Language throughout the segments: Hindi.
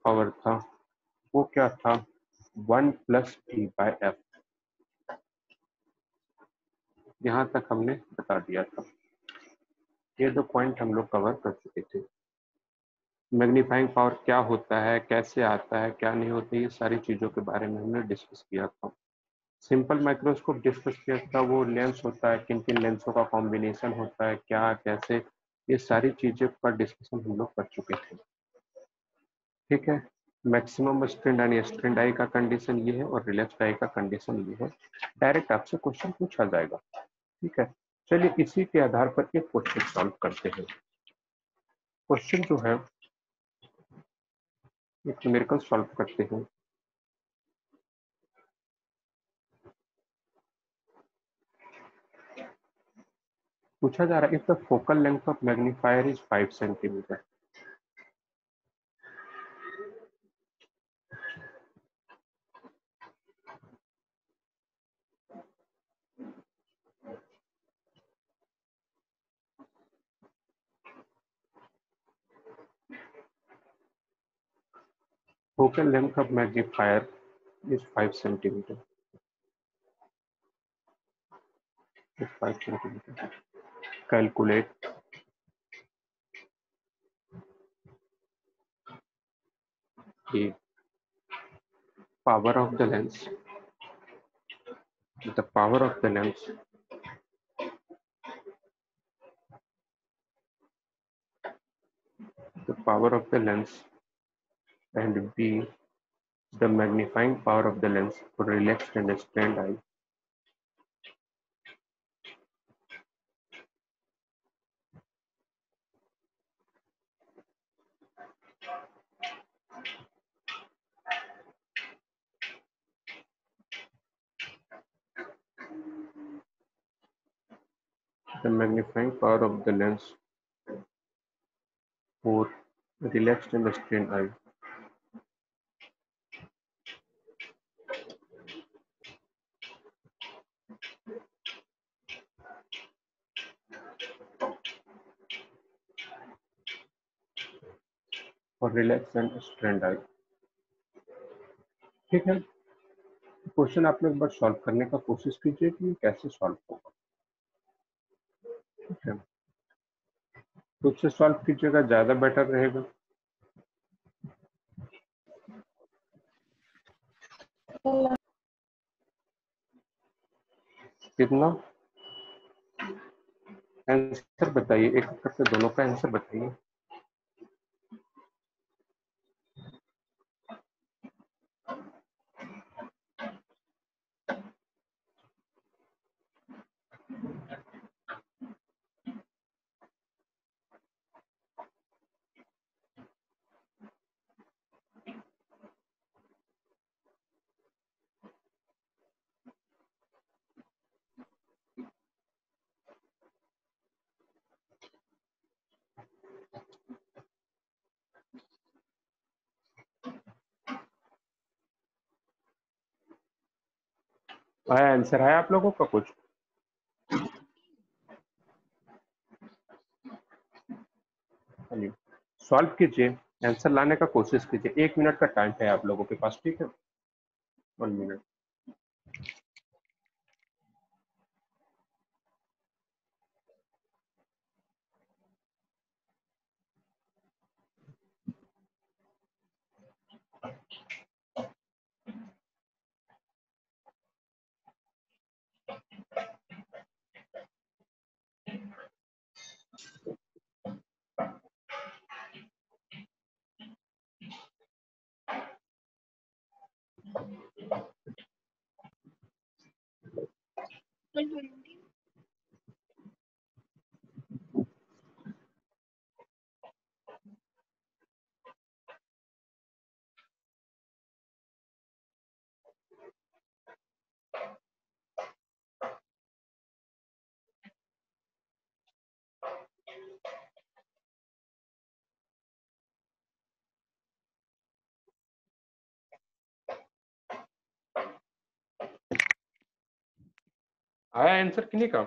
पावर था वो क्या था 1+d/f। यहाँ तक हमने बता दिया था। ये दो पॉइंट हम लोग कवर कर चुके थे। मैग्नीफाइंग पावर क्या होता है, कैसे आता है, क्या नहीं होता, ये सारी चीज़ों के बारे में हमने डिस्कस किया था। सिंपल माइक्रोस्कोप डिस्कस किया था, वो लेंस होता है, किन किन लेंसों का कॉम्बिनेशन होता है, क्या कैसे, ये सारी चीज़ों पर डिस्कशन हम लोग कर चुके थे। ठीक है, मैक्सिमम स्ट्रेन यानी स्ट्रेन डाई का कंडीशन ये है और रिलैक्स डाई का कंडीशन ये है। डायरेक्ट आपसे क्वेश्चन पूछा जाएगा। ठीक है, चलिए इसी के आधार पर एक क्वेश्चन सॉल्व करते हैं। क्वेश्चन जो है एक न्यूमेरिकल सॉल्व करते हैं। पूछा जा रहा है if the focal length of magnifier is 5 centimetre. Focal length of magnifier is 5 centimetre. 5 centimetre. Calculate the power of the lens, the power of the lens the power of the lens and b the magnifying power of the lens for relaxed and strained eye. The magnifying power of the lens for relaxed and strained eye. For relaxed and strained eye. ठीक है, क्वेश्चन आप लोग एक बार सॉल्व करने का कोशिश कीजिए कि ये कैसे सॉल्व होगा। ठीक है, खुद से सॉल्व कीजिएगा, ज्यादा बेटर रहेगा। कितना आंसर बताइए, एक एक करके दोनों का आंसर बताइए। आया आंसर आया आप लोगों का कुछ? सॉल्व कीजिए, आंसर लाने का कोशिश कीजिए। 1 मिनट का टाइम है आप लोगों के पास। ठीक है, 1 मिनट। आया आंसर किन्हीं का?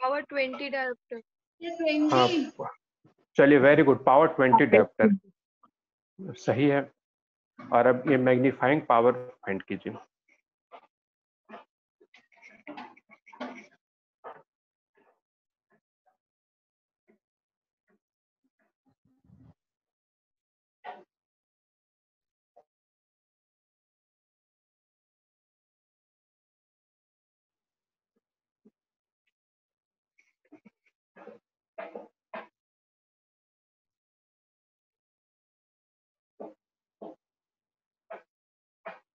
Power 20 director. हाँ, चलिए वेरी गुड, पावर 20 डायोप्टर सही है। और अब ये मैग्नीफाइंग पावर फाइंड कीजिए।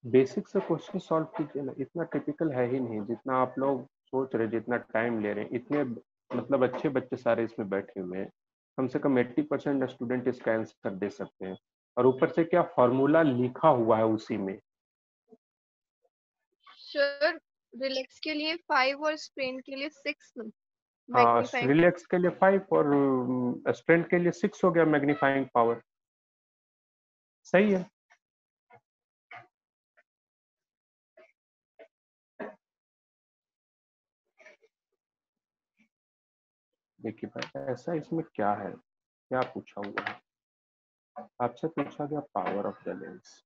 बेसिक से क्वेश्चन सॉल्व कीजिए ना, इतना टिपिकल है ही नहीं जितना आप लोग सोच रहे, जितना टाइम ले रहे हैं। इतने मतलब अच्छे बच्चे सारे इसमें बैठे हुए हैं, कम से कम 80% स्टूडेंट इसका आंसर दे सकते हैं। और ऊपर से क्या फॉर्मूला लिखा हुआ है उसी में। सर रिलैक्स के लिए 5 और स्ट्रेन के लिए 6 हाँ, मैग्नीफाइंग। रिलैक्स के लिए 5 और स्ट्रेंथ के लिए 6 हो गया मैग्नीफाइंग पावर। सही है। देखिए भाई, ऐसा इसमें क्या है, क्या पूछा हुआ है? आपसे पूछा गया power of the lens.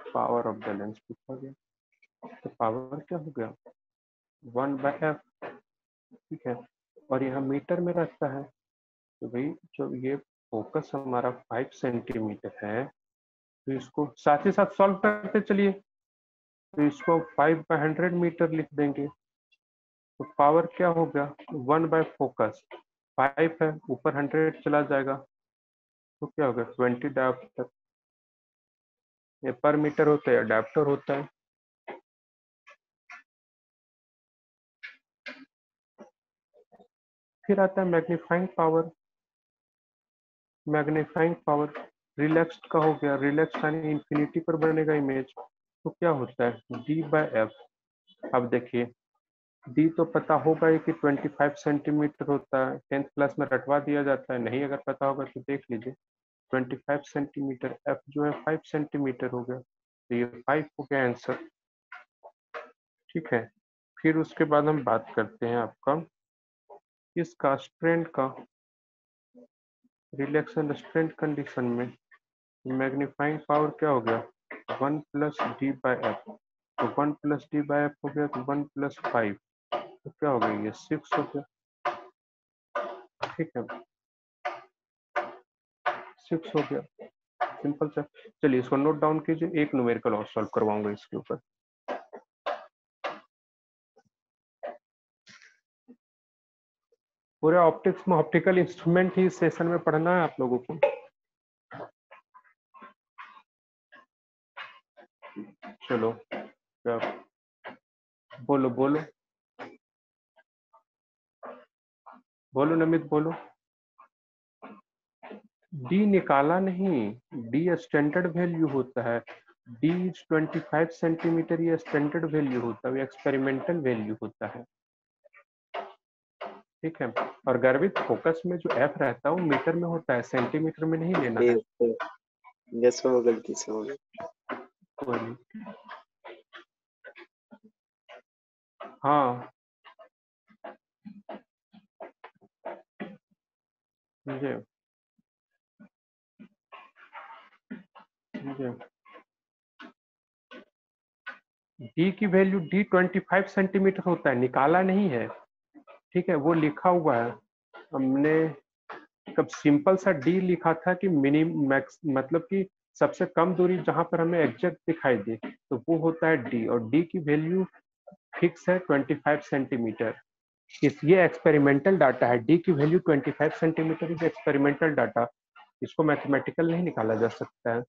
Power of the lens पूछा गया, तो पावर क्या हो गया 1/f। ठीक है, और यहाँ मीटर में रहता है, तो भाई जब ये फोकस हमारा 5 सेंटीमीटर है, तो इसको साथ ही साथ सॉल्व करते चलिए। तो इसको 5/100 मीटर लिख देंगे, तो पावर क्या हो गया 1/फोकस 5 है, ऊपर 100 चला जाएगा, तो क्या हो गया 20 डायोप्टर। ये पर मीटर होता है, अडेप्टर होता है। फिर आता है magnifying power. Magnifying power relax का हो गया, रिलैक्स यानी इंफिनिटी पर बनेगा इमेज, तो क्या होता है d/f। अब देखिए डी तो पता होगा ही कि 25 सेंटीमीटर होता है, 10th क्लास में रटवा दिया जाता है। नहीं अगर पता होगा तो देख लीजिए, 25 सेंटीमीटर, एफ जो है 5 सेंटीमीटर हो गया, तो ये 5 हो गया आंसर। ठीक है, फिर उसके बाद हम बात करते हैं आपका इसका स्ट्रेंथ का। रिलैक्सन स्ट्रेंथ कंडीशन में मैग्नीफाइंग पावर क्या हो गया 1+d/f, तो 1+d/f हो गया, तो 1+5, तो क्या हो गया ये 6 हो गया। ठीक है, 6 हो गया, सिंपल सा। चलिए इसको नोट डाउन कीजिए, एक न्यूमेरिकल और सॉल्व करवाऊंगा इसके ऊपर। पूरे ऑप्टिक्स में ऑप्टिकल इंस्ट्रूमेंट ही सेशन में पढ़ना है आप लोगों को। चलो क्या, बोलो बोलो बोलो नमित बोलो। डी निकाला नहीं, डी स्टैंडर्ड वैल्यू होता है। डी 25 सेंटीमीटर ये स्टैंडर्ड वैल्यू होता है, एक्सपेरिमेंटल वैल्यू होता है। ठीक है, और गर्वित फोकस में जो एफ रहता है वो मीटर में होता है, सेंटीमीटर में नहीं लेना है। यस वो गलती से हो गई। कोई नहीं। हाँ मुझे मुझे डी की वैल्यू डी 25 सेंटीमीटर होता है, निकाला नहीं है। ठीक है, वो लिखा हुआ है हमने। कब सिंपल सा डी लिखा था कि मिनी मैक्स, मतलब कि सबसे कम दूरी जहां पर हमें एग्जैक्ट दिखाई दे, तो वो होता है डी, और डी की वैल्यू फिक्स है 25 सेंटीमीटर। ये एक्सपेरिमेंटल डाटा है, डी की value 25 centimetre is experimental data, इसको मैथमेटिकल नहीं निकाला जा सकता है।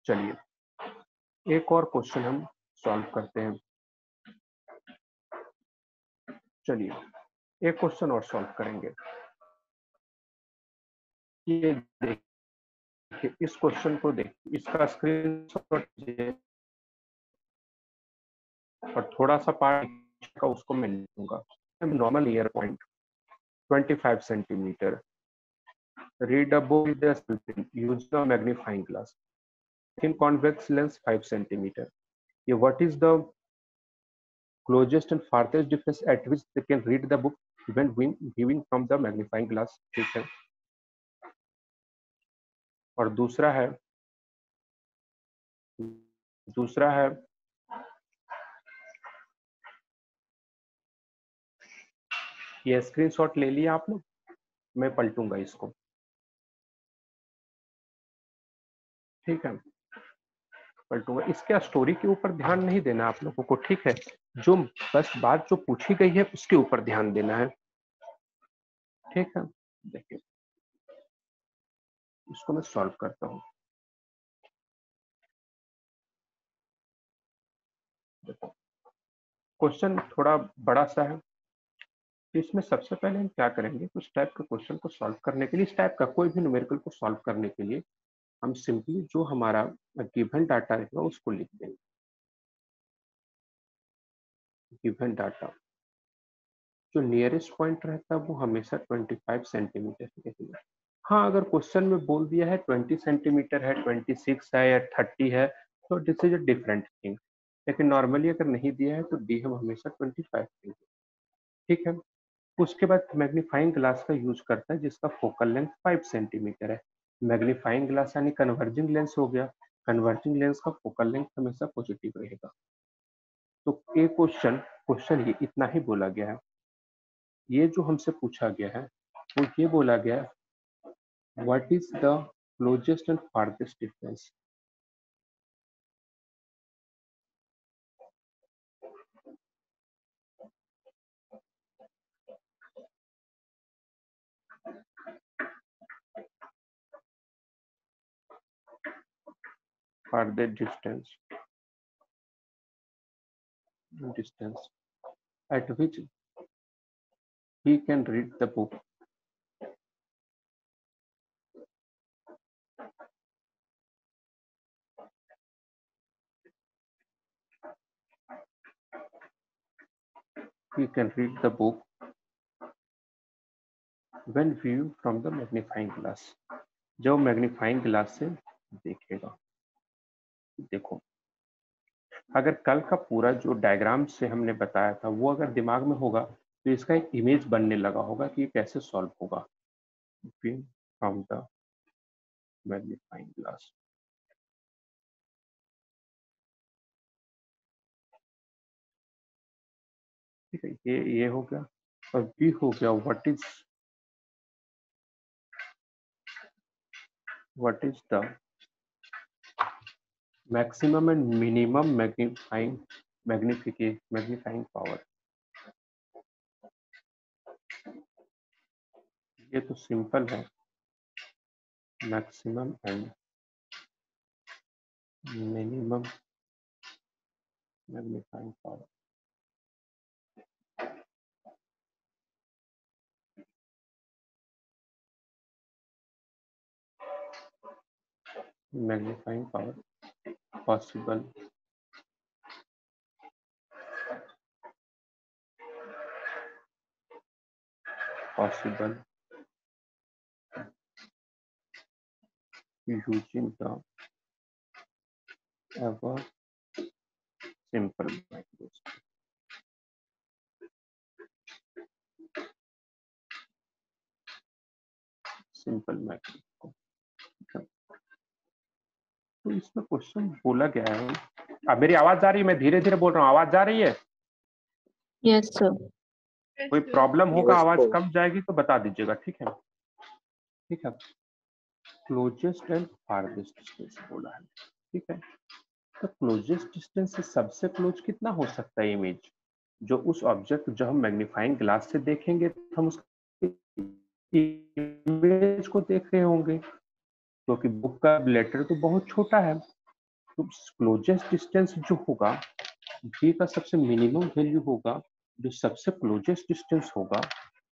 चलिए एक और क्वेश्चन हम सॉल्व करते हैं। चलिए एक क्वेश्चन और सॉल्व करेंगे। ये देखिए, इस क्वेश्चन को देखिए, इसका स्क्रीनशॉट लीजिए और थोड़ा सा पार्ट का उसको मैं लिखूंगा। Normal year point 25 centimetre, Read a book with a pencil using a magnifying glass. Thin convex lens 5 centimeter. Yeah, what is the closest and farthest difference at which they can read the book when viewing from the magnifying glass? ठीक है. और दूसरा है ये स्क्रीनशॉट ले लिया आप लोग, मैं पलटूंगा इसको, ठीक है, पलटूंगा. इसके स्टोरी के ऊपर ध्यान नहीं देना आप लोगों को, ठीक है, जो बस बात जो पूछी गई है उसके ऊपर ध्यान देना है, ठीक है. देखिए इसको मैं सॉल्व करता हूँ. देखो क्वेश्चन थोड़ा बड़ा सा है, तो इसमें सबसे पहले हम क्या करेंगे, कुछ टाइप का क्वेश्चन को सॉल्व करने के लिए, इस टाइप का कोई भी न्यूमेरिकल को सॉल्व करने के लिए हम सिंपली जो हमारा गिवन डाटा रहेगा उसको लिख देंगे. गिवन डाटा जो नियरेस्ट पॉइंट रहता है वो हमेशा 25 सेंटीमीटर रहेगा. हाँ, अगर क्वेश्चन में बोल दिया है 20 सेंटीमीटर है, 26 है या 30 है, तो this is a different thing. लेकिन नॉर्मली अगर नहीं दिया है तो डी हम हमेशा 25 देंगे, ठीक है. उसके बाद मैग्नीफाइंग ग्लास का यूज करता है जिसका फोकल लेंथ 5 सेंटीमीटर है. मैग्नीफाइंग ग्लास यानी कन्वर्जिंग लेंस हो गया. कन्वर्जिंग लेंस का फोकल लेंथ हमेशा पॉजिटिव रहेगा. तो ये क्वेश्चन ये इतना ही बोला गया है. ये जो हमसे पूछा गया है वो ये बोला गया है, what is the closest and farthest difference. farthest distance at which he can read the book. He can read the book when viewed from the magnifying glass. जब मैग्नीफाइंग ग्लास से देखेगा. देखो अगर कल का पूरा जो डायग्राम से हमने बताया था वो अगर दिमाग में होगा तो इसका एक इमेज बनने लगा होगा कि ये कैसे सॉल्व होगा. View from the magnifying glass. ठीक है, ये हो गया. और बी हो गया what is the maximum and minimum magnifying power. ये तो सिंपल है, maximum and minimum magnifying power. Magnifying power possible using the ever simple microscope. Simple microscope. तो इसमें क्वेश्चन बोला गया है. अब मेरी आवाज जा रही है, मैं धीरे धीरे बोल रहा हूँ, आवाज जा रही है? Yes sir. कोई प्रॉब्लम होगा, Yes, आवाज sir. कम जाएगी तो बता दीजिएगा, ठीक है. ठीक है, क्लोजेस्ट एंड फारदेस्ट डिस्टेंस बोला है, ठीक है. तो क्लोजेस्ट डिस्टेंस से सबसे क्लोज कितना हो सकता है इमेज, जो उस ऑब्जेक्ट जो हम मैग्नीफाइंग ग्लास से देखेंगे तो हम उस इमेज को देख रहे होंगे, क्योंकि बुक का लेटर तो बहुत छोटा है. तो क्लोजेस्ट डिस्टेंस जो होगा v का सबसे मिनिमम वैल्यू होगा, जो सबसे क्लोजेस्ट डिस्टेंस होगा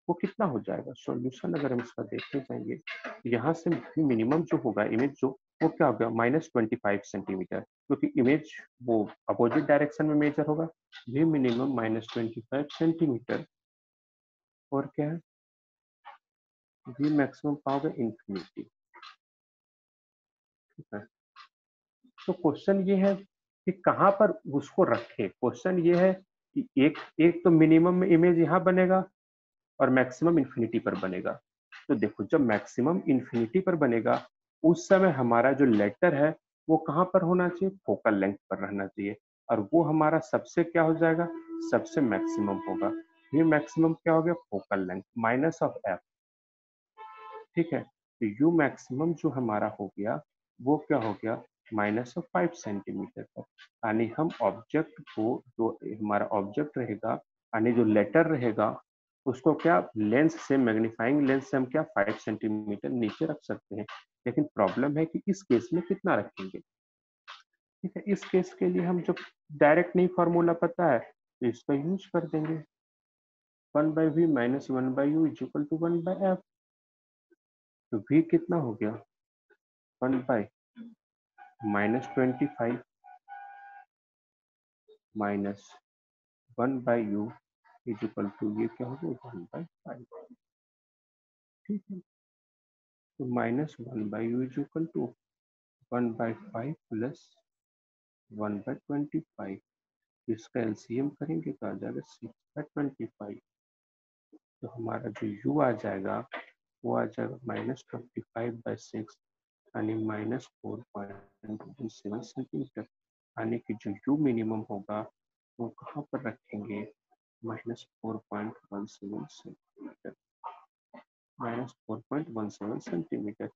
वो कितना हो जाएगा. सॉल्यूशन अगर हम इसका देखने जाएंगे, यहाँ से v मिनिमम जो होगा इमेज जो, वो क्या होगा -25 सेंटीमीटर, क्योंकि इमेज वो अपोजिट डायरेक्शन में मेजर होगा. v minimum -25 centimetre. और क्या है वी मैक्सिमम पाओगे इंफिनिटी। ठीक है, तो क्वेश्चन ये है कि कहाँ पर उसको रखे। क्वेश्चन ये है कि एक एक तो मिनिमम इमेज यहाँ बनेगा और मैक्सिमम इंफिनिटी पर बनेगा। तो देखो, जब मैक्सिमम इंफिनिटी पर बनेगा उस समय हमारा जो लेटर है वो कहाँ पर होना चाहिए, फोकल लेंथ पर रहना चाहिए, और वो हमारा सबसे क्या हो जाएगा, सबसे मैक्सिमम होगा। ये मैक्सिमम क्या हो गया, focal length minus of F. ठीक है, तो यू मैक्सिमम जो हमारा हो गया वो क्या हो गया, माइनस ऑफ 5 सेंटीमीटर पर। यानी हम ऑब्जेक्ट को, जो हमारा ऑब्जेक्ट रहेगा यानी जो लेटर रहेगा, उसको क्या लेंस से, मैग्नीफाइंग लेंस से हम क्या 5 सेंटीमीटर नीचे रख सकते हैं। लेकिन प्रॉब्लम है कि इस केस में कितना रखेंगे। ठीक है, इस केस के लिए हम जो डायरेक्ट नहीं फॉर्मूला पता है तो इसका यूज कर देंगे, 1/v minus 1/u is equal to 1/f। तो v कितना हो गया, 1 minus 25 minus 1/u is equal to, ये क्या हो गया, 1/5। ठीक है, तो minus 1/u is equal to 1/5 plus 1/25। इसका एलसीएम करेंगे तो आ जाएगा 6/25। तो हमारा जो u आ जाएगा वो आ जाएगा -25/6 यानी -4.17 सेंटीमीटर। यानी कि जो u मिनिमम होगा वो कहाँ पर रखेंगे, -4.17 सेंटीमीटर, -4.17 सेंटीमीटर।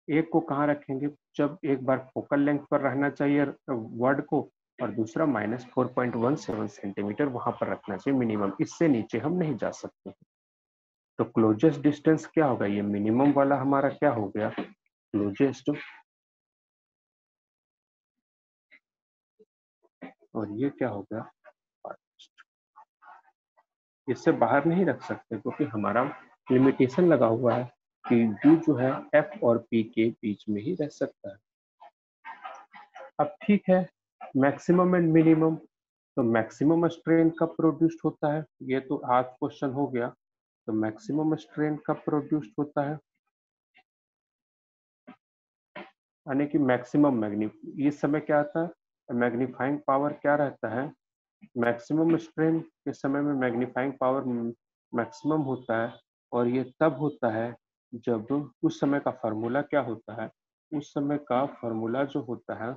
एक को कहाँ रखेंगे, जब एक बार फोकल लेंथ पर रहना चाहिए वर्ड को, और दूसरा -4.17 सेंटीमीटर वहां पर रखना चाहिए मिनिमम, इससे नीचे हम नहीं जा सकते। तो क्लोजेस्ट डिस्टेंस क्या होगा, ये मिनिमम वाला हमारा क्या हो गया क्लोजेस्ट, और ये क्या हो गया farthest। इससे बाहर नहीं रख सकते क्योंकि हमारा लिमिटेशन लगा हुआ है कि u जो है f और p के बीच में ही रह सकता है। अब ठीक है, मैक्सिमम एंड मिनिमम, तो मैक्सिमम स्ट्रेन कब प्रोड्यूस्ड होता है, ये तो आज क्वेश्चन हो गया। तो मैक्सिमम स्ट्रेन कब प्रोड्यूस्ड होता है, यानी कि मैक्सिमम इस समय क्या आता है, मैग्नीफाइंग पावर क्या रहता है, मैक्सिमम स्ट्रेन के समय में मैग्नीफाइंग पावर मैक्सिमम होता है। और ये तब होता है जब उस समय का फॉर्मूला क्या होता है, उस समय का फॉर्मूला जो होता है,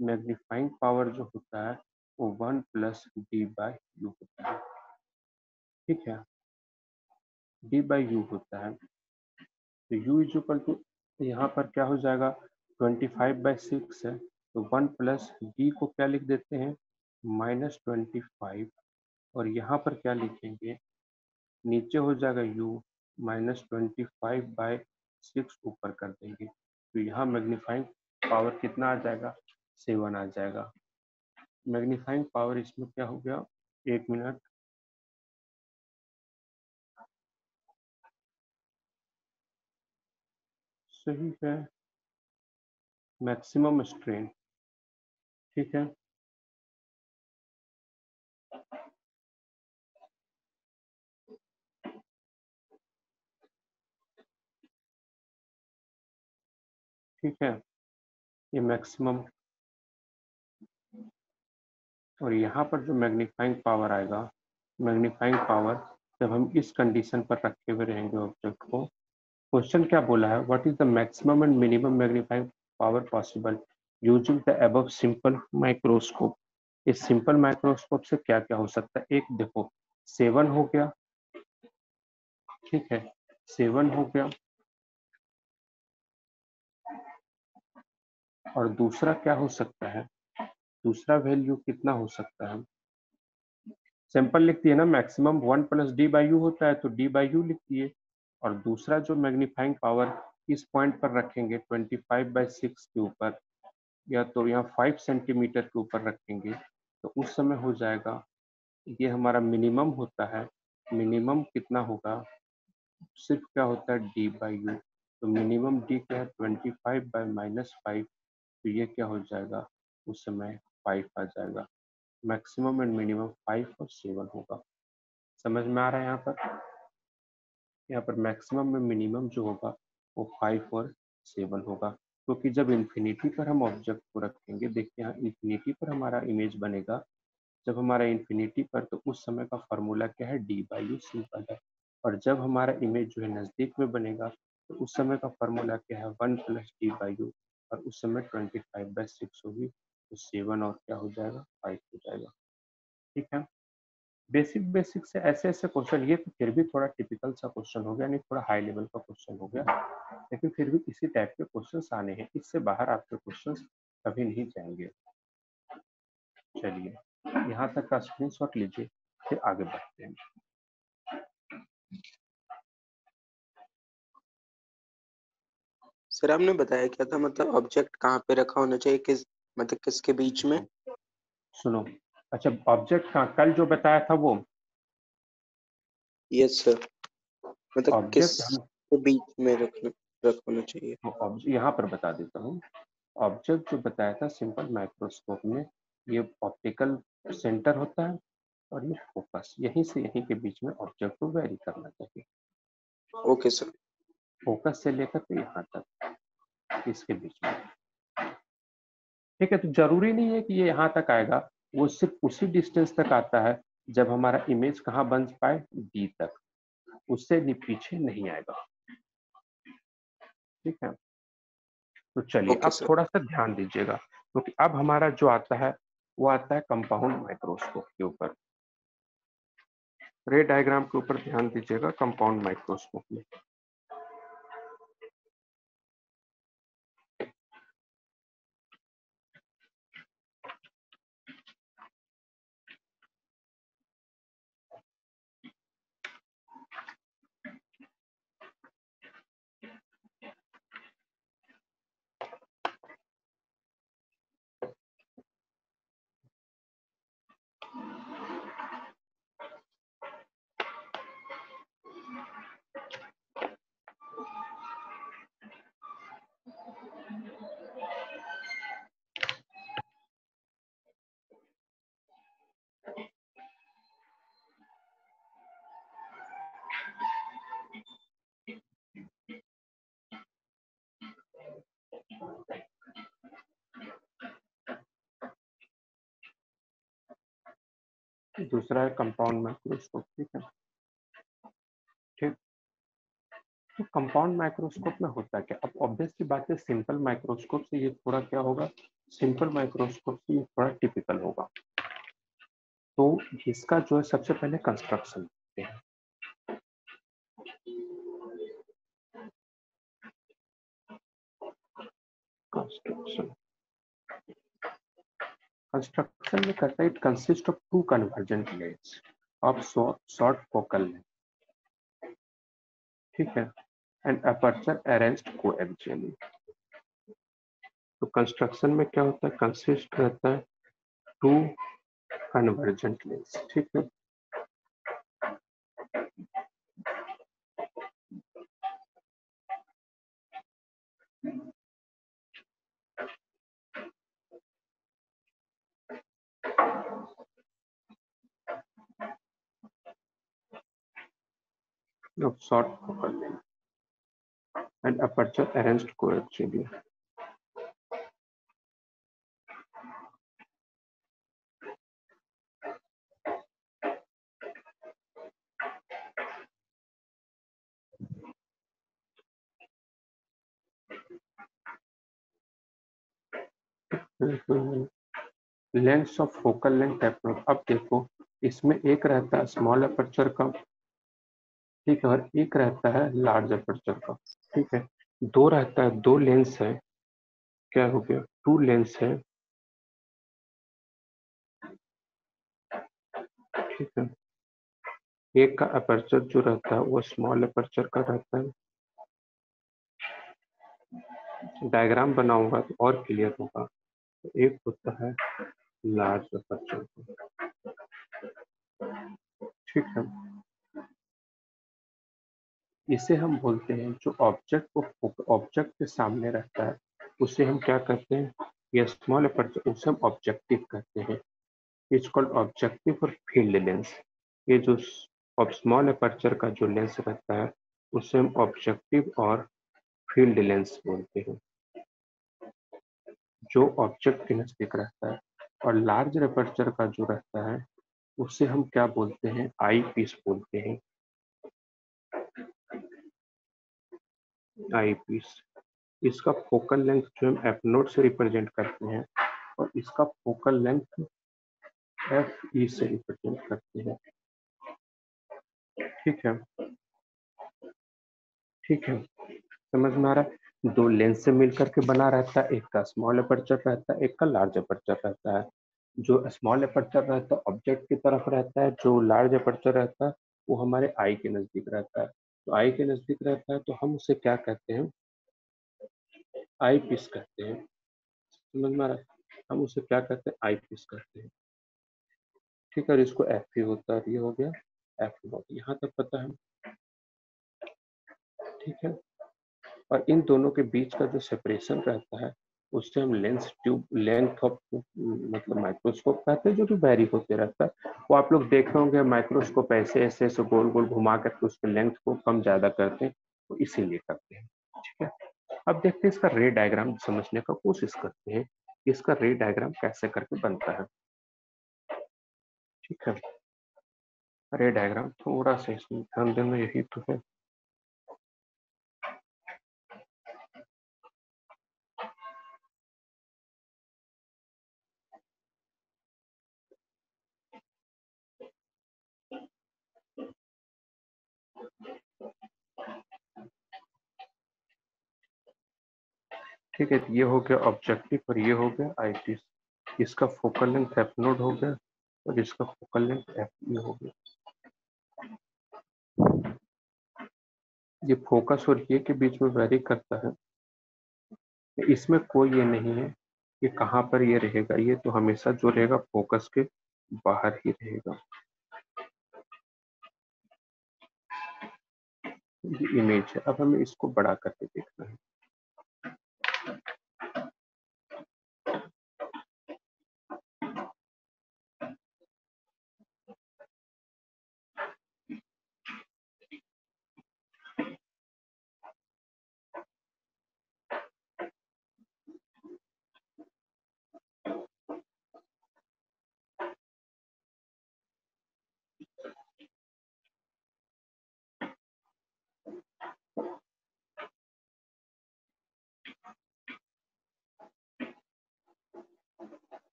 मैग्नीफाइंग पावर जो होता है वो 1+d/u होता है। ठीक है, d/u होता है। तो u इज इक्वल टू, यहाँ पर क्या हो जाएगा, 25/6 है, तो 1+d को क्या लिख देते हैं, -25। और यहाँ पर क्या लिखेंगे, नीचे हो जाएगा u, -25/6 ऊपर कर देंगे। तो यहाँ मैग्नीफाइंग पावर कितना आ जाएगा, 7 आ जाएगा। मैग्नीफाइंग पावर इसमें क्या हो गया, 1 मिनट, सही है, मैक्सिमम स्ट्रेन। ठीक है, ठीक है, ये मैक्सिमम। और यहाँ पर जो मैग्नीफाइंग पावर आएगा, मैग्नीफाइंग पावर जब हम इस कंडीशन पर रखे हुए रहेंगे ऑब्जेक्ट को, क्वेश्चन क्या बोला है, what is the maximum and minimum magnifying power possible using the above simple microscope. इस सिंपल माइक्रोस्कोप से क्या क्या हो सकता है, एक देखो 7 हो गया, ठीक है 7 हो गया, और दूसरा क्या हो सकता है, दूसरा वैल्यू कितना हो सकता है, सिंपल लिखती है ना, मैक्सिमम 1+d/u होता है तो d/u लिखती है। और दूसरा जो मैग्नीफाइंग पावर इस पॉइंट पर रखेंगे 25/6 के ऊपर, या तो यहाँ 5 सेंटीमीटर के ऊपर रखेंगे, तो उस समय हो जाएगा, ये हमारा मिनिमम होता है, मिनिमम कितना होगा, सिर्फ क्या होता है d/u। तो मिनिमम d क्या है, 25/-5, तो ये क्या हो जाएगा, उस समय 5 आ जाएगा। मैक्सिमम एंड मिनिमम 5 और 7 होगा। समझ में आ रहा है यहाँ पर। यहाँ पर मैक्सिमम में मिनिमम जो होगा वो 5 और 7 होगा, क्योंकि जब इन्फिनिटी पर हम ऑब्जेक्ट को रखेंगे, देखिए यहाँ इन्फिनिटी पर हमारा इमेज बनेगा, जब हमारा इन्फिनिटी पर, तो उस समय का फॉर्मूला क्या है, डी बाई यू सिंपल है। और जब हमारा इमेज जो है नजदीक में बनेगा, तो उस समय का फॉर्मूला क्या है, 1 प्लस डी बाई यू, और उस समय 25/6 होगी, तो 7 और क्या हो जाएगा, 5 हो जाएगा। ठीक है, बेसिक बेसिक से ऐसे ऐसे क्वेश्चन, ये तो फिर भी थोड़ा टिपिकल सा क्वेश्चन हो गया, नहीं थोड़ा हाई लेवल का क्वेश्चन हो गया, लेकिन फिर भी इसी टाइप के क्वेश्चंस आने हैं, इससे बाहर आपके क्वेश्चंस कभी नहीं जाएंगे। चलिए यहाँ तक का स्क्रीनशॉट लीजिए, फिर आगे बढ़ते हैं। सर आपने बताया क्या था, मतलब ऑब्जेक्ट कहाँ पे रखा होना चाहिए, किस मतलब किसके बीच में? सुनो, अच्छा ऑब्जेक्ट का कल जो बताया था वो, यस सर, मतलब किस ऑब्जेक्ट हम के बीच में रखना चाहिए? यहाँ पर बता देता हूँ। ऑब्जेक्ट जो बताया था सिंपल माइक्रोस्कोप में, ये ऑप्टिकल सेंटर होता है और ये फोकस, यहीं से यहीं के बीच में ऑब्जेक्ट को वेरी करना चाहिए। Okay sir. फोकस से लेकर के यहाँ तक, इसके बीच में। ठीक है, तो जरूरी नहीं है कि ये यहाँ तक आएगा, वो सिर्फ उसी डिस्टेंस तक आता है जब हमारा इमेज कहाँ बन पाए, डी तक, उससे पीछे नहीं आएगा। ठीक है, तो चलिए ओके अब सर। थोड़ा सा ध्यान दीजिएगा, क्योंकि अब हमारा जो आता है वो आता है कंपाउंड माइक्रोस्कोप के ऊपर। रे डायग्राम के ऊपर ध्यान दीजिएगा कंपाउंड माइक्रोस्कोप में। दूसरा है कंपाउंड माइक्रोस्कोप। ठीक है, ठीक, तो कंपाउंड माइक्रोस्कोप में होता क्या, अब ऑब्वियस सी बात है, सिंपल माइक्रोस्कोप से ये थोड़ा क्या होगा, सिंपल माइक्रोस्कोप से ये थोड़ा टिपिकल होगा। तो इसका जो है सबसे पहले कंस्ट्रक्शन देखते हैं। कंस्ट्रक्शन में करता है, it consist of 2 convergent lens of short focal length. ठीक है, एंड अपर्चर अरेंज्ड कोएक्सियली। तो कंस्ट्रक्शन में क्या होता है, कंसिस्ट रहता है 2 कन्वर्जेंट लेंस। ठीक है, of short focal length and aperture arranged coaxially. Lens of focal length approach, अब देखो इसमें एक रहता है स्मॉल अपर्चर का, ठीक है, और एक रहता है लार्ज अपर्चर का। ठीक है, दो रहता है, 2 लेंस है, क्या हो गया, 2 लेंस है। ठीक है, एक का अपर्चर जो रहता है वो स्मॉल अपर्चर का रहता है। डायग्राम बनाऊंगा तो और क्लियर होगा। एक होता है लार्ज अपर्चर। ठीक है, इसे हम बोलते हैं, जो ऑब्जेक्ट को ऑब्जेक्ट के सामने रहता है उसे हम क्या कहते हैं, ये स्मॉल अपर्चर, उसे हम ऑब्जेक्टिव कहते हैं। इट्स कॉल्ड ऑब्जेक्टिव और फील्ड लेंस। ये जो स्मॉल अपर्चर का जो लेंस रहता है उसे हम ऑब्जेक्टिव और फील्ड लेंस बोलते हैं, जो ऑब्जेक्ट के नजदीक रहता है। और लार्ज एपर्चर का जो रहता है उसे हम क्या बोलते हैं, आई पीस बोलते हैं, आई पीस। इसका फोकल लेंथ जो हम एफ नोट से रिप्रेजेंट करते हैं और इसका फोकल लेंथ एफ ई से रिप्रेजेंट करते हैं। ठीक है, ठीक है, समझ में आ रहा है। दो लेंस से मिलकर के बना रहता है, एक का स्मॉल अपर्चर रहता है, एक का लार्ज अपर्चर रहता है। जो स्मॉल अपर्चर रहता है ऑब्जेक्ट की तरफ रहता है, जो लार्ज अपर्चर रहता है वो हमारे आई के नजदीक रहता है। तो आई के नजदीक रहता है तो हम उसे क्या कहते हैं, आई पीस कहते हैं। समझ में आ रहा है, हम उसे क्या कहते हैं, आई पीस कहते हैं। ठीक है, और इसको एफ ई होता है, ये हो गया एफ नॉट, यहाँ तक पता है। ठीक है, और इन दोनों के बीच का जो सेपरेशन रहता है उससे हम लेंस ट्यूब लेंथ ऑफ मतलब माइक्रोस्कोप कहते हैं, जो कि वेरी होते रहता है। वो आप लोग देखे होंगे, माइक्रोस्कोप ऐसे ऐसे ऐसे गोल गोल घुमा करके उसके लेंथ को कम ज्यादा करते हैं, तो इसीलिए करते हैं। ठीक है, अब देखते हैं इसका रे डायग्राम समझने का कोशिश करते हैं, इसका रे डायग्राम कैसे करके बनता है। ठीक है, रे डायग्राम थोड़ा सा इसमें ध्यान देना, यही तो है। ठीक है, ये हो गया ऑब्जेक्टिव और ये हो गया आई पीस। इसका फोकल लेंथ एफ नोड हो गया और इसका फोकल लेंथ एफ ई हो गया। ये फोकस और ये के बीच में वेरी करता है, इसमें कोई ये नहीं है कि कहाँ पर ये रहेगा, ये तो हमेशा जो रहेगा फोकस के बाहर ही रहेगा। ये इमेज है, अब हमें इसको बड़ा करके देखना है।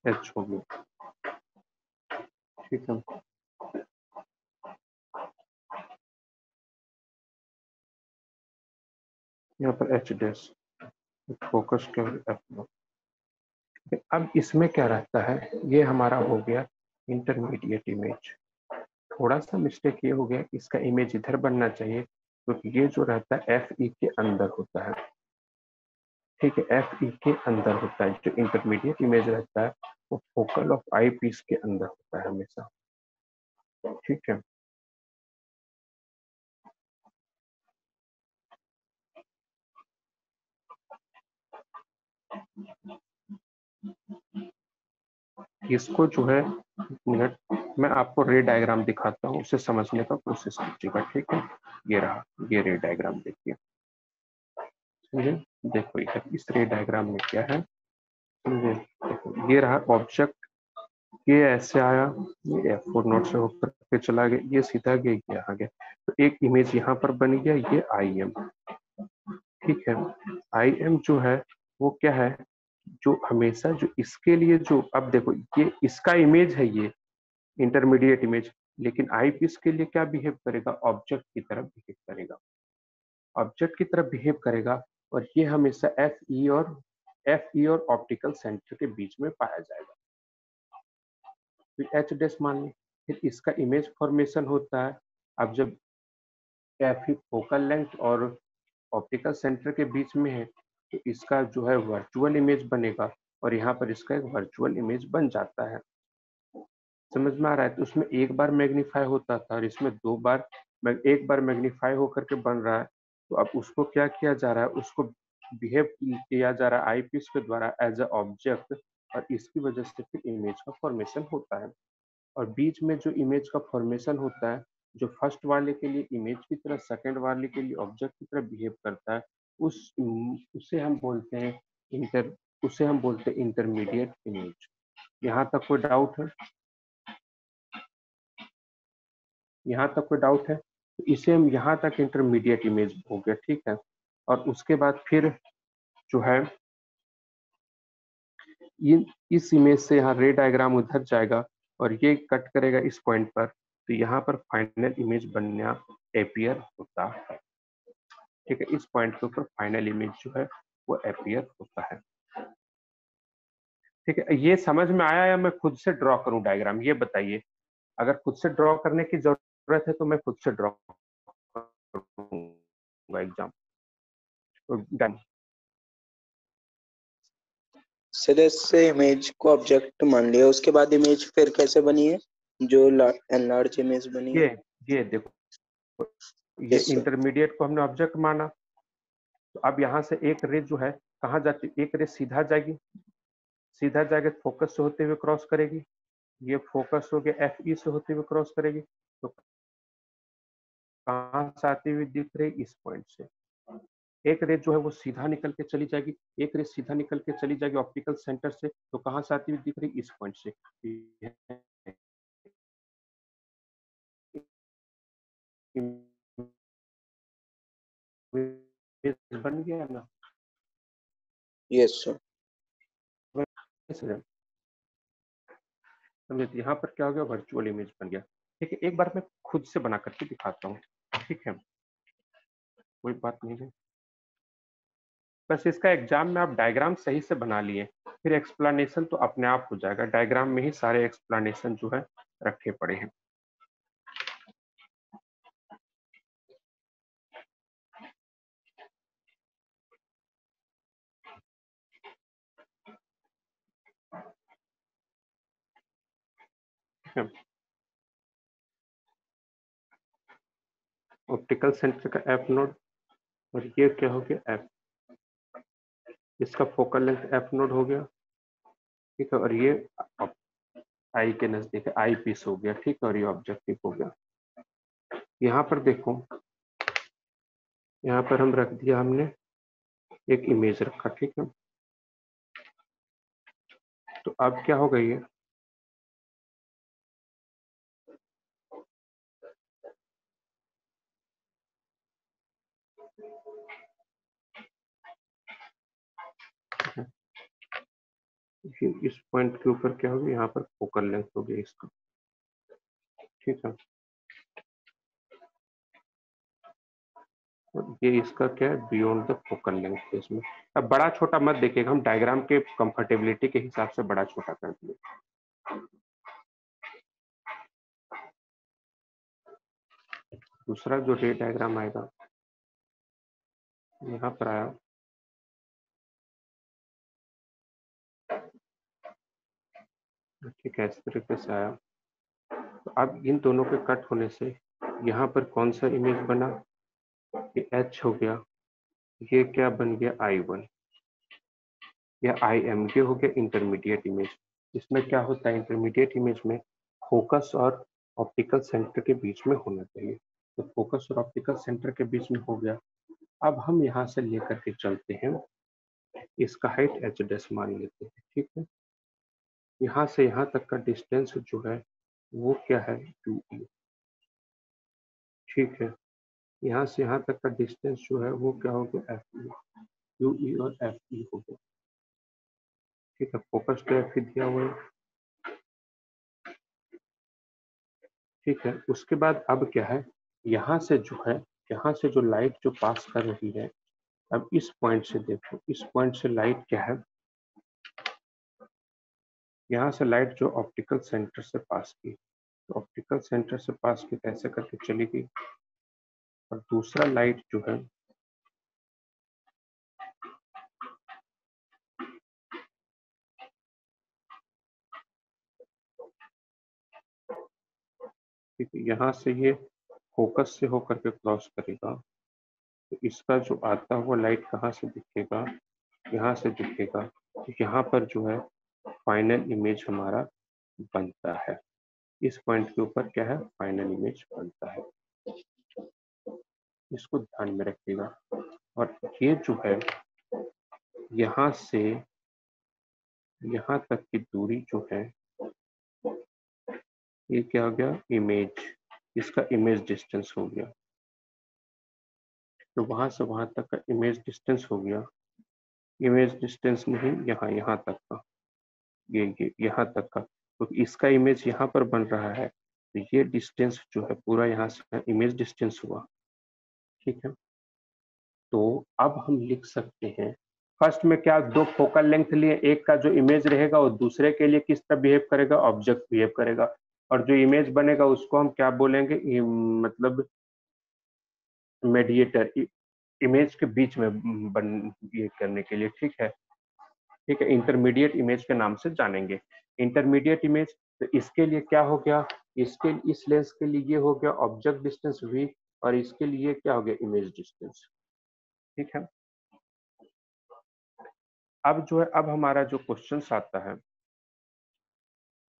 एच हो गया। ठीक है, यहाँ पर एच डैश फोकस के एफ नोड। अब इसमें क्या रहता है, ये हमारा हो गया इंटरमीडिएट इमेज। थोड़ा सा मिस्टेक ये हो गया, इसका इमेज इधर बनना चाहिए क्योंकि ये जो रहता है एफ ई के अंदर होता है। ठीक है, एफ ई के अंदर होता है, जो इंटरमीडिएट इमेज रहता है वो फोकल ऑफ आई पीस के अंदर होता है हमेशा। ठीक है, इसको जो है मिनट मैं आपको रे डायग्राम दिखाता हूँ, उसे समझने का कोशिश कीजिएगा। ठीक है, ये रहा, ये रे डायग्राम देखिए। समझे, देखो इस रे डायग्राम में क्या है, समझे, देखो ये रहा ऑब्जेक्ट, ये ऐसे आया, ये एफ फोर नोट से होकर के चला गया, ये सीधा गया, ये आ गया, तो एक इमेज यहाँ पर बन गया, ये आई एम। ठीक है, आई एम जो है वो क्या है, जो हमेशा जो इसके लिए जो, अब देखो ये इसका इमेज है, ये इंटरमीडिएट इमेज, लेकिन आई पीस के लिए क्या बिहेव करेगा, ऑब्जेक्ट की तरफ बिहेव करेगा, ऑब्जेक्ट की तरफ बिहेव करेगा। और ये हमेशा एफ ई और ऑप्टिकल सेंटर के बीच में पाया जाएगा। फिर एच डैश मान ली, फिर इसका इमेज फॉर्मेशन होता है। अब जब एफ ई फोकल लेंथ और ऑप्टिकल सेंटर के बीच में है तो इसका जो है वर्चुअल इमेज बनेगा, और यहाँ पर इसका एक वर्चुअल इमेज बन जाता है। समझ में आ रहा है? तो उसमें एक बार मैग्नीफाई होता था और इसमें दो बार, एक बार मैग्नीफाई होकर के बन रहा है। तो अब उसको क्या किया जा रहा है, उसको बिहेव किया जा रहा है आईपीस के द्वारा एज अ ऑब्जेक्ट, और इसकी वजह से फिर इमेज का फॉर्मेशन होता है। और बीच में जो इमेज का फॉर्मेशन होता है, जो फर्स्ट वाले के लिए इमेज की तरह, सेकंड वाले के लिए ऑब्जेक्ट की तरह बिहेव करता है, उसे हम बोलते हैं इंटरमीडिएट इमेज। यहाँ तक कोई डाउट है? यहाँ तक कोई डाउट है? तो इसे हम यहाँ तक इंटरमीडिएट इमेज हो गया, ठीक है। और उसके बाद फिर जो है इस इमेज से यहाँ रे डायग्राम उधर जाएगा और ये कट करेगा इस पॉइंट पर, तो यहाँ पर फाइनल इमेज बनना अपीयर होता है, ठीक है। इस पॉइंट के ऊपर फाइनल इमेज जो है वो अपीयर होता है, ठीक है। ये समझ में आया या मैं खुद से ड्रॉ करूं डायग्राम, ये बताइए। अगर खुद से ड्रॉ करने की जरूरत है तो मैं खुद से ड्रॉ करूंगा एग्जाम। सीधे से इमेज को ऑब्जेक्ट मान लिया, उसके बाद इमेज फिर कैसे बनी है जो एनलार्ज इमेज बनी है? ये देखो, ये Yes, sir. इंटरमीडिएट को हमने ऑब्जेक्ट माना, तो अब यहाँ से एक रे जो है कहाँ जाती, एक रे सीधा जाएगी, सीधा जाके फोकस से होते हुए क्रॉस करेगी, ये फोकस हो गया एफ ई से होते हुए क्रॉस करेगी, तो कहाँ से आती हुई दिख रही, इस पॉइंट से। एक रे जो है वो सीधा निकल के चली जाएगी, एक रे सीधा निकल के चली जाएगी ऑप्टिकल सेंटर से, तो कहाँ से आती हुई दिख रही, इस पॉइंट से। बन गया ना? Yes, sir. समझे? यहाँ पर क्या हो गया, वर्चुअल इमेज बन गया, ठीक है। एक बार मैं खुद से बना करके दिखाता हूँ, ठीक है, कोई बात नहीं है। बस इसका एग्जाम में आप डायग्राम सही से बना लिए, फिर एक्सप्लेनेशन तो अपने आप हो जाएगा। डायग्राम में ही सारे एक्सप्लेनेशन जो है रखे पड़े हैं। ऑप्टिकल सेंटर का एफ नोड, और ये क्या हो गया, एफ, इसका फोकल लेंथ एफ नोड हो गया, ठीक है। और ये आई के नजदीक आई पीस हो गया, ठीक है। और ये ऑब्जेक्टिव हो गया। यहाँ पर देखो, यहाँ पर हम रख दिया, हमने एक इमेज रखा, ठीक है। तो अब क्या हो गई है, इस पॉइंट के ऊपर क्या होगी, यहाँ पर फोकल लेंथ हो गया इसका, ठीक है। और ये इसका क्या है, बियॉन्ड द फोकल लेंथ है इसमें। अब बड़ा छोटा मत देखिएगा, हम डायग्राम के कंफर्टेबिलिटी के हिसाब से बड़ा छोटा कर दिए। दूसरा जो रे डायग्राम आएगा, यहाँ पर आया, ठीक है, इस तरीके से आया। तो अब इन दोनों के कट होने से यहाँ पर कौन सा इमेज बना, ये एच हो गया, ये क्या बन गया, I1, या IM, ये हो गया इंटरमीडिएट इमेज। इसमें क्या होता है, इंटरमीडिएट इमेज में फोकस और ऑप्टिकल सेंटर के बीच में होना चाहिए, तो फोकस और ऑप्टिकल सेंटर के बीच में हो गया। अब हम यहाँ से लेकर के चलते हैं, इसका हाइट एच डैश मान लेते हैं, ठीक है। यहाँ से यहाँ तक का डिस्टेंस जो है वो क्या है, UE, ठीक है। यहाँ से यहाँ तक का डिस्टेंस जो है वो क्या हो गया, FE, UE और FE हो गया, ठीक है। फोकस तो FE दिया हुआ है, ठीक है। उसके बाद अब क्या है, यहाँ से जो है, यहाँ से जो लाइट जो पास कर रही है, अब इस पॉइंट से देखो, इस पॉइंट से लाइट क्या है, यहाँ से लाइट जो ऑप्टिकल सेंटर से पास की, तो ऑप्टिकल सेंटर से पास की कैसे करके चली गई, और दूसरा लाइट जो है ठीक है, यहाँ से ये फोकस से होकर के क्रॉस करेगा, तो इसका जो आता हुआ लाइट कहाँ से दिखेगा, यहाँ से दिखेगा, तो यहाँ पर जो है फाइनल इमेज हमारा बनता है। इस पॉइंट के ऊपर क्या है, फाइनल इमेज बनता है। इसको ध्यान में रखिएगा। और ये जो है यहाँ से यहाँ तक की दूरी जो है, ये क्या हो गया, इमेज, इसका इमेज डिस्टेंस हो गया। तो वहां से वहां तक का इमेज डिस्टेंस हो गया। इमेज डिस्टेंस नहीं, यहाँ तक का, ये यहाँ तक का, तो इसका इमेज यहाँ पर बन रहा है, तो ये डिस्टेंस जो है पूरा यहाँ से इमेज डिस्टेंस हुआ। ठीक है, तो अब हम लिख सकते हैं फर्स्ट में क्या, दो फोकल लेंथ लिए, एक का जो इमेज रहेगा वो दूसरे के लिए किस तरह बिहेव करेगा, ऑब्जेक्ट बिहेव करेगा, और जो इमेज बनेगा उसको हम क्या बोलेंगे, मतलब मेडिएटर, इमेज के बीच में ये करने के लिए। ठीक है, ठीक है, इंटरमीडिएट इमेज के नाम से जानेंगे। इंटरमीडिएट इमेज, तो इसके लिए क्या हो गया, इसके इस लेंस के लिए ये हो गया ऑब्जेक्ट डिस्टेंस v, और इसके लिए क्या हो गया, इमेज डिस्टेंस। ठीक है, अब जो है, अब हमारा जो क्वेश्चन आता है,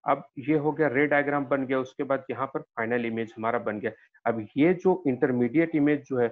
अब ये हो गया रे डायग्राम बन गया, उसके बाद यहाँ पर फाइनल इमेज हमारा बन गया। अब ये जो इंटरमीडिएट इमेज जो है